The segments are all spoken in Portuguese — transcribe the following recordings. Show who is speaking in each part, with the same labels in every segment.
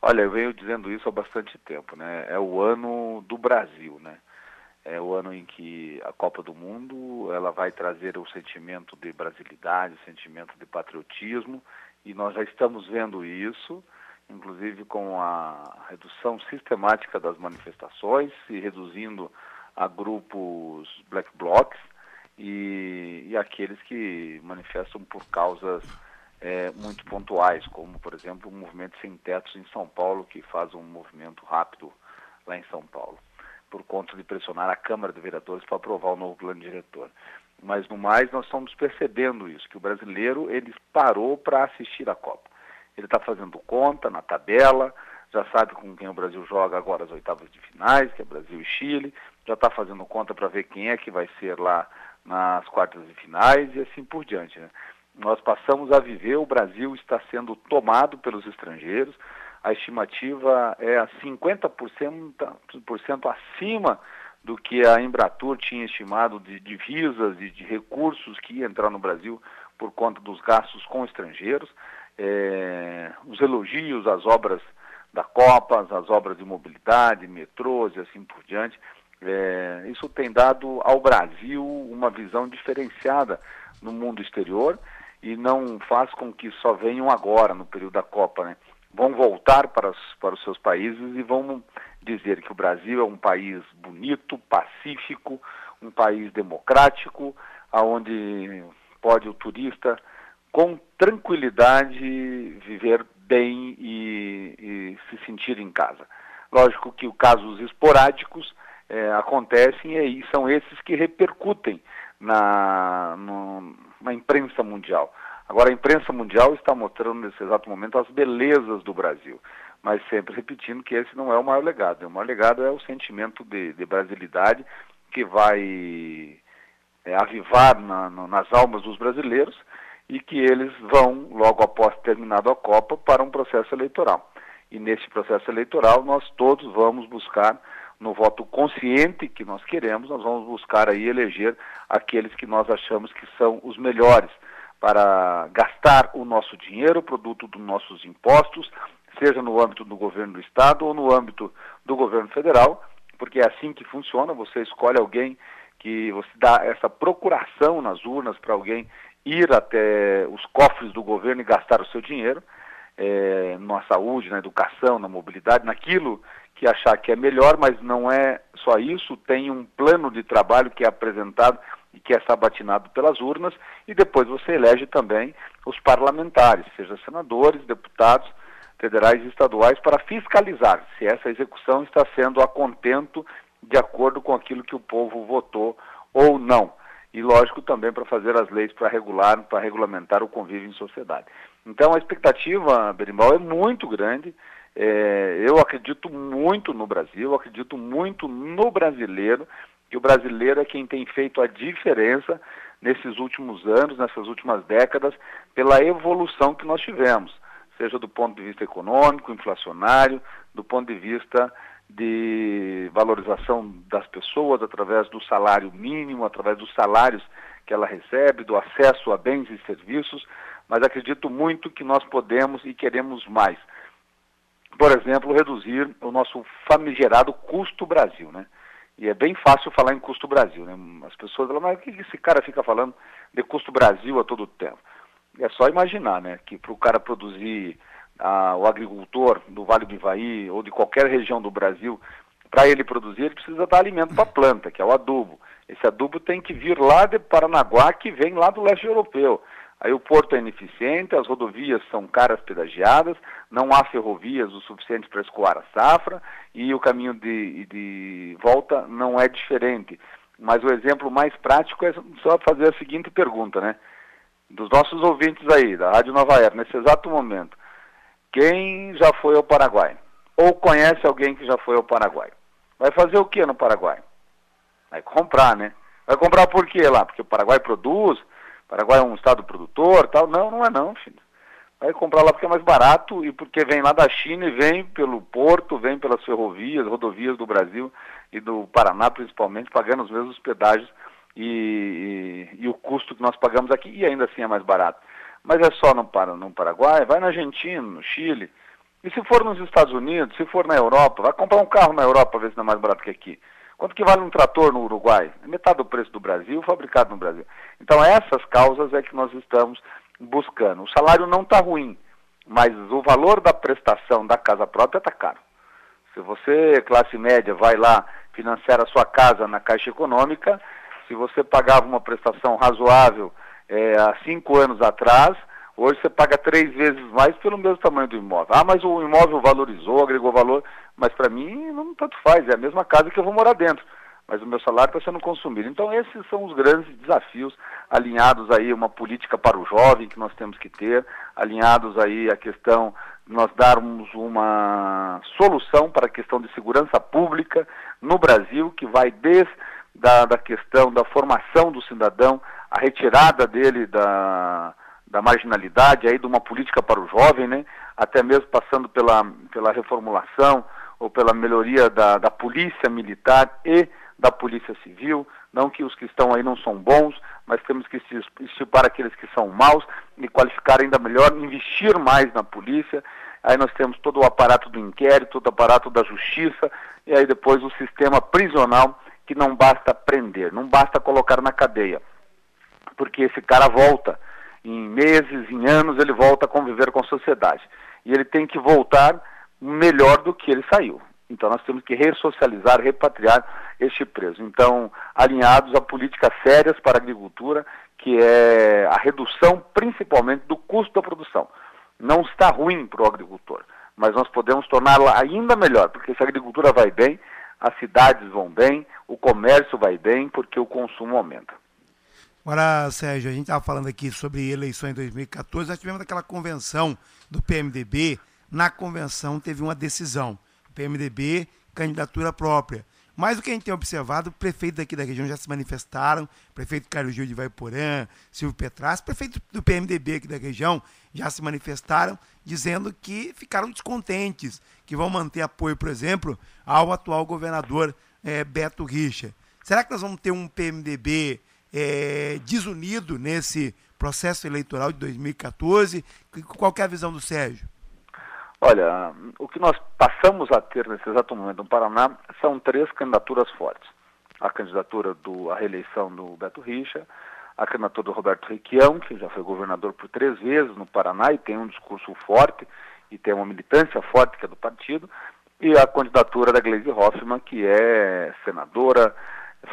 Speaker 1: Olha, eu venho dizendo isso há bastante tempo, né? É o ano do Brasil, né? É o ano em que a Copa do Mundo ela vai trazer o sentimento de brasilidade, o sentimento de patriotismo, e nós já estamos vendo isso, inclusive com a redução sistemática das manifestações e reduzindo a grupos black blocs e aqueles que manifestam por causas muito pontuais, como, por exemplo, o movimento Sem Tetos em São Paulo, que faz um movimento rápido lá em São Paulo, por conta de pressionar a Câmara de Vereadores para aprovar o novo plano diretor. Mas, no mais, nós estamos percebendo isso, que o brasileiro ele parou para assistir a Copa. Ele está fazendo conta na tabela, já sabe com quem o Brasil joga agora as oitavas de finais, que é Brasil e Chile, já está fazendo conta para ver quem é que vai ser lá nas quartas de finais e assim por diante, né? Nós passamos a viver, o Brasil está sendo tomado pelos estrangeiros, a estimativa é 50% acima do que a Embratur tinha estimado de divisas e de recursos que ia entrar no Brasil por conta dos gastos com estrangeiros. Os elogios às obras da Copa, às obras de mobilidade, metrôs e assim por diante, isso tem dado ao Brasil uma visão diferenciada no mundo exterior e não faz com que só venham agora, no período da Copa, né? Vão voltar para os seus países e vão dizer que o Brasil é um país bonito, pacífico, um país democrático, onde pode o turista, com tranquilidade, viver bem e se sentir em casa. Lógico que os casos esporádicos acontecem e aí são esses que repercutem na imprensa mundial. Agora, a imprensa mundial está mostrando nesse exato momento as belezas do Brasil, mas sempre repetindo que esse não é o maior legado. O maior legado é o sentimento de brasilidade que vai avivar nas almas dos brasileiros e que eles vão, logo após terminado a Copa, para um processo eleitoral. E nesse processo eleitoral nós todos vamos buscar, no voto consciente que nós queremos, nós vamos buscar aí eleger aqueles que nós achamos que são os melhores para gastar o nosso dinheiro, produto dos nossos impostos, seja no âmbito do governo do Estado ou no âmbito do governo federal, porque é assim que funciona, você escolhe alguém que você dá essa procuração nas urnas para alguém ir até os cofres do governo e gastar o seu dinheiro, na saúde, na educação, na mobilidade, naquilo que achar que é melhor, mas não é só isso, tem um plano de trabalho que é apresentado e que é sabatinado pelas urnas, e depois você elege também os parlamentares, seja senadores, deputados, federais e estaduais, para fiscalizar se essa execução está sendo a contento, de acordo com aquilo que o povo votou ou não. E, lógico, também para fazer as leis para regulamentar o convívio em sociedade. Então, a expectativa, Berimbau, é muito grande. Eu acredito muito no Brasil, acredito muito no brasileiro, que o brasileiro é quem tem feito a diferença nesses últimos anos, nessas últimas décadas, pela evolução que nós tivemos, seja do ponto de vista econômico, inflacionário, do ponto de vista de valorização das pessoas através do salário mínimo, através dos salários que ela recebe, do acesso a bens e serviços, mas acredito muito que nós podemos e queremos mais. Por exemplo, reduzir o nosso famigerado custo Brasil, né? E é bem fácil falar em custo Brasil, né? As pessoas falam, mas o que esse cara fica falando de custo Brasil a todo tempo? É só imaginar, né, que para o cara produzir, o agricultor do Vale do Ivaí ou de qualquer região do Brasil, para ele produzir, ele precisa dar alimento para a planta, que é o adubo. Esse adubo tem que vir lá de Paranaguá, que vem lá do leste europeu. Aí o porto é ineficiente, as rodovias são caras pedagiadas, não há ferrovias o suficiente para escoar a safra e o caminho de volta não é diferente. Mas o exemplo mais prático é só fazer a seguinte pergunta, né? Dos nossos ouvintes aí, da Rádio Nova Era, nesse exato momento, quem já foi ao Paraguai? Ou conhece alguém que já foi ao Paraguai? Vai fazer o que no Paraguai? Vai comprar, né? Vai comprar por quê lá? Porque o Paraguai produz, o Paraguai é um estado produtor, tal. Não, não é não, filho. Vai comprar lá porque é mais barato e porque vem lá da China e vem pelo porto, vem pelas ferrovias, rodovias do Brasil e do Paraná principalmente, pagando os mesmos pedágios e o custo que nós pagamos aqui, e ainda assim é mais barato. Mas é só no Paraguai, vai na Argentina, no Chile, E se for nos Estados Unidos, se for na Europa, vai comprar um carro na Europa para ver se não é mais barato que aqui. Quanto que vale um trator no Uruguai? É metade do preço do Brasil, fabricado no Brasil. Então essas causas é que nós estamos buscando. O salário não está ruim, mas o valor da prestação da casa própria está caro. Se você, classe média, vai lá financiar a sua casa na Caixa Econômica, se você pagava uma prestação razoável há 5 anos atrás, hoje você paga 3 vezes mais pelo mesmo tamanho do imóvel. Ah, mas o imóvel valorizou, agregou valor, mas para mim não tanto faz, é a mesma casa que eu vou morar dentro, mas o meu salário está sendo consumido. Então esses são os grandes desafios, alinhados aí a uma política para o jovem que nós temos que ter, alinhados aí a questão de nós darmos uma solução para a questão de segurança pública no Brasil, que vai desde da questão da formação do cidadão, a retirada dele da marginalidade, aí de uma política para o jovem, né? Até mesmo passando pela reformulação ou pela melhoria da polícia militar e da polícia civil. Não que os que estão aí não são bons, mas temos que estipar aqueles que são maus e qualificar ainda melhor, investir mais na polícia. Aí nós temos todo o aparato do inquérito, todo o aparato da justiça, e aí depois o sistema prisional, que não basta prender, não basta colocar na cadeia, porque esse cara volta. Em meses, em anos, ele volta a conviver com a sociedade. E ele tem que voltar melhor do que ele saiu. Então nós temos que ressocializar, repatriar este preso. Então, alinhados a políticas sérias para a agricultura, que é a redução principalmente do custo da produção. Não está ruim para o agricultor, mas nós podemos torná-la ainda melhor, porque se a agricultura vai bem, as cidades vão bem, o comércio vai bem, porque o consumo aumenta.
Speaker 2: Agora, Sérgio, a gente estava falando aqui sobre eleições em 2014, nós tivemos aquela convenção do PMDB, na convenção teve uma decisão, PMDB, candidatura própria. Mas o que a gente tem observado, prefeitos aqui da região já se manifestaram, prefeito Caio Gil de Ivaiporã, Silvio Petrazzi, prefeito do PMDB aqui da região já se manifestaram, dizendo que ficaram descontentes, que vão manter apoio, por exemplo, ao atual governador Beto Richa. Será que nós vamos ter um PMDB desunido nesse processo eleitoral de 2014? Qual que é a visão do Sérgio?
Speaker 1: Olha, o que nós passamos a ter nesse exato momento no Paraná são 3 candidaturas fortes. A candidatura à reeleição do Beto Richa, a candidatura do Roberto Requião, que já foi governador por 3 vezes no Paraná e tem um discurso forte e tem uma militância forte que é do partido, e a candidatura da Gleisi Hoffmann, que é senadora,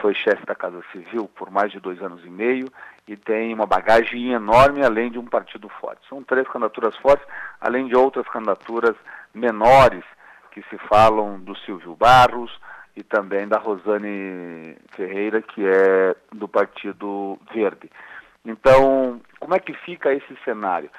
Speaker 1: foi chefe da Casa Civil por mais de 2 anos e meio e tem uma bagagem enorme, além de um partido forte. São 3 candidaturas fortes, além de outras candidaturas menores que se falam do Silvio Barros e também da Rosane Ferreira, que é do Partido Verde. Então, como é que fica esse cenário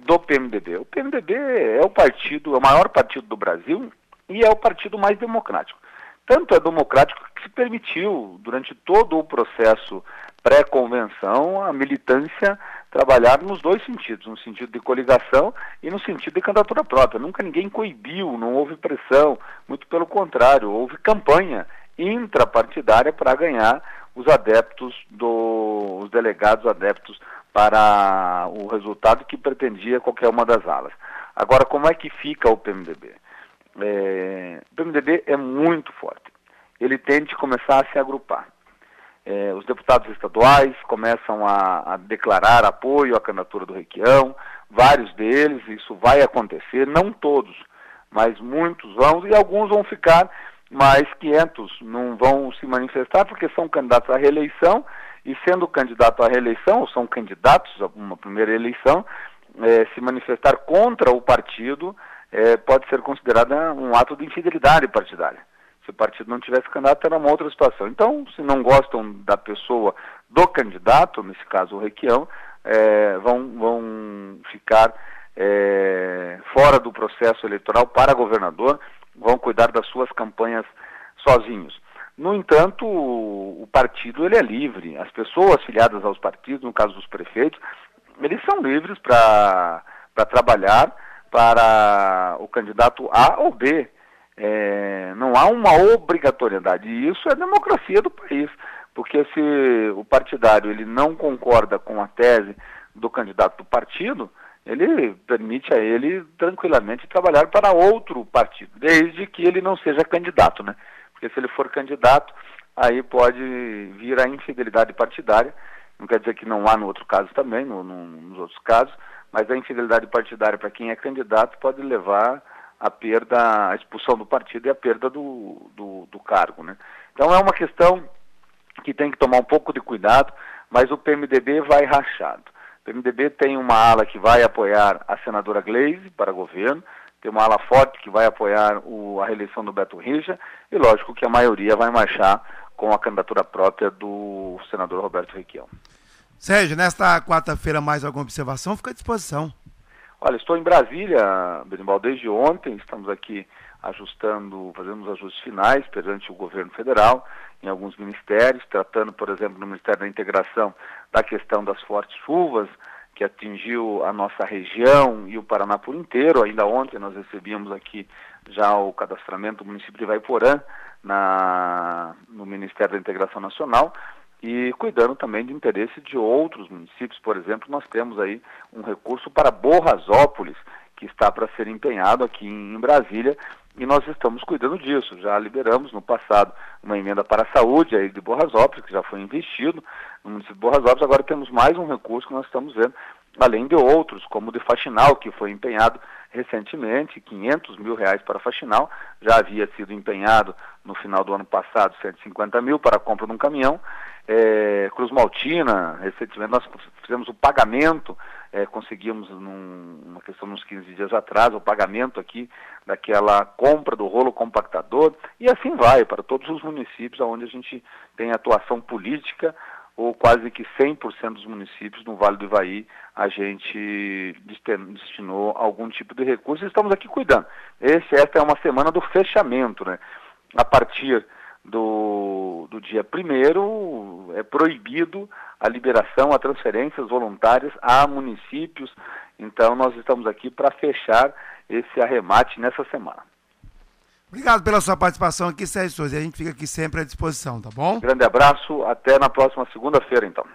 Speaker 1: do PMDB? O PMDB é o maior partido do Brasil e é o partido mais democrático. Tanto é democrático que se permitiu, durante todo o processo pré-convenção, a militância trabalhar nos 2 sentidos, no sentido de coligação e no sentido de candidatura própria. Nunca ninguém coibiu, não houve pressão, muito pelo contrário, houve campanha intrapartidária para ganhar os adeptos, os delegados adeptos para o resultado que pretendia qualquer uma das alas. Agora, como é que fica o PMDB? O PMDB é muito forte. Ele tem de começar a se agrupar. Os deputados estaduais começam a declarar apoio à candidatura do Requião, vários deles, isso vai acontecer, não todos, mas muitos vão, e alguns vão ficar mais quietos, não vão se manifestar porque são candidatos à reeleição, e sendo candidato à reeleição, ou são candidatos a uma primeira eleição, se manifestar contra o partido pode ser considerado um ato de infidelidade partidária. Se o partido não tivesse candidato, era uma outra situação. Então, se não gostam da pessoa, do candidato, nesse caso o Requião, vão ficar fora do processo eleitoral para governador, vão cuidar das suas campanhas sozinhos. No entanto, o partido ele é livre. As pessoas filiadas aos partidos, no caso dos prefeitos, eles são livres para trabalhar para o candidato A ou B. Não há uma obrigatoriedade, e isso é a democracia do país, porque se o partidário ele não concorda com a tese do candidato do partido, ele permite a ele tranquilamente trabalhar para outro partido, desde que ele não seja candidato, né? Porque se ele for candidato, aí pode vir a infidelidade partidária. Não quer dizer que não há no outro caso também, nos outros casos, mas a infidelidade partidária para quem é candidato pode levar à perda, à expulsão do partido e à perda do cargo, né? Então é uma questão que tem que tomar um pouco de cuidado, mas o PMDB vai rachado. O PMDB tem uma ala que vai apoiar a senadora Gleisi para governo, tem uma ala forte que vai apoiar a reeleição do Beto Rija, e lógico que a maioria vai marchar com a candidatura própria do senador Roberto Requião.
Speaker 2: Sérgio, nesta quarta-feira mais alguma observação? Fica à disposição.
Speaker 1: Olha, estou em Brasília, Berimbau, desde ontem, estamos aqui ajustando, fazendo os ajustes finais perante o governo federal, em alguns ministérios, tratando, por exemplo, no Ministério da Integração, da questão das fortes chuvas, que atingiu a nossa região e o Paraná por inteiro. Ainda ontem nós recebíamos aqui já o cadastramento do município de Ivaiporã no Ministério da Integração Nacional, e cuidando também do interesse de outros municípios. Por exemplo, nós temos aí um recurso para Borrasópolis, que está para ser empenhado aqui em Brasília, e nós estamos cuidando disso. Já liberamos no passado uma emenda para a saúde aí de Borrasópolis, que já foi investido no município de Borrasópolis. Agora temos mais um recurso que nós estamos vendo, além de outros, como o de Faxinal, que foi empenhado recentemente, R$500 mil para Faxinal. Já havia sido empenhado no final do ano passado R$150 mil para a compra de um caminhão. Cruz Maltina, recentemente nós fizemos o pagamento, conseguimos numa questão de uns 15 dias atrás, o pagamento aqui daquela compra do rolo compactador, e assim vai para todos os municípios onde a gente tem atuação política, ou quase que 100% dos municípios no Vale do Ivaí a gente destinou algum tipo de recurso, e estamos aqui cuidando. Esta é uma semana do fechamento, né? A partir do dia 1º é proibido a liberação, a transferências voluntárias a municípios. Então nós estamos aqui para fechar esse arremate nessa semana.
Speaker 2: Obrigado pela sua participação aqui, Sérgio Souza. A gente fica aqui sempre à disposição, tá bom?
Speaker 1: Grande abraço, até na próxima segunda-feira então.